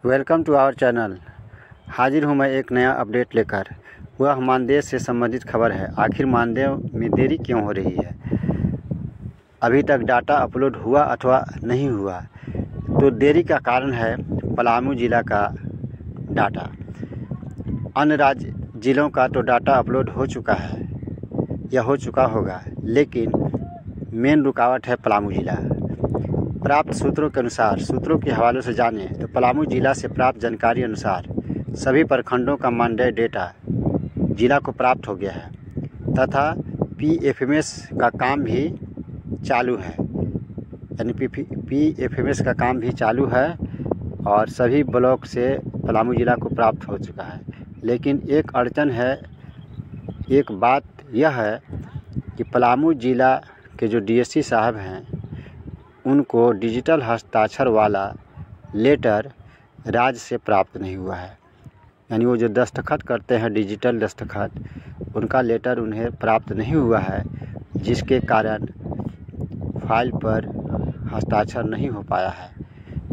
Welcome to our channel. हाजिर हूँ मैं एक नया अपडेट लेकर। वह मानदेय से संबंधित खबर है। आखिर मानदेय में देरी क्यों हो रही है? अभी तक डाटा अपलोड हुआ अथवा नहीं हुआ? तो देरी का कारण है पलामू ज़िला का डाटा। अन्य राज्य ज़िलों का तो डाटा अपलोड हो चुका है या हो चुका होगा, लेकिन मेन रुकावट है पलामू ज़िला। प्राप्त सूत्रों के अनुसार, सूत्रों के हवालों से जानें तो पलामू ज़िला से प्राप्त जानकारी अनुसार सभी प्रखंडों का मानदेय डेटा ज़िला को प्राप्त हो गया है तथा पीएफएमएस का काम भी चालू है। यानी पीएफएमएस का काम भी चालू है और सभी ब्लॉक से पलामू ज़िला को प्राप्त हो चुका है। लेकिन एक अड़चन है, एक बात यह है कि पलामू ज़िला के जो डीएससी साहब हैं उनको डिजिटल हस्ताक्षर वाला लेटर राज्य से प्राप्त नहीं हुआ है। यानी वो जो दस्तखत करते हैं डिजिटल दस्तखत, उनका लेटर उन्हें प्राप्त नहीं हुआ है, जिसके कारण फाइल पर हस्ताक्षर नहीं हो पाया है।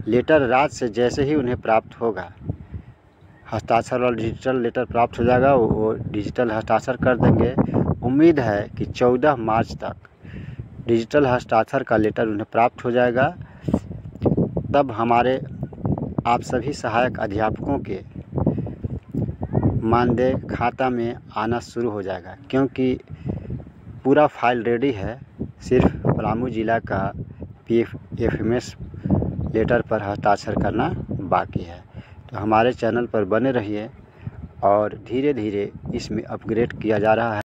लेटर राज्य से जैसे ही उन्हें प्राप्त होगा, हस्ताक्षर और डिजिटल लेटर प्राप्त हो जाएगा, वो डिजिटल हस्ताक्षर कर देंगे। उम्मीद है कि 14 मार्च तक डिजिटल हस्ताक्षर का लेटर उन्हें प्राप्त हो जाएगा। तब हमारे आप सभी सहायक अध्यापकों के मानदेय खाता में आना शुरू हो जाएगा, क्योंकि पूरा फाइल रेडी है। सिर्फ पलामू ज़िला का पीएफएमएस लेटर पर हस्ताक्षर करना बाकी है। तो हमारे चैनल पर बने रहिए और धीरे धीरे इसमें अपग्रेड किया जा रहा है।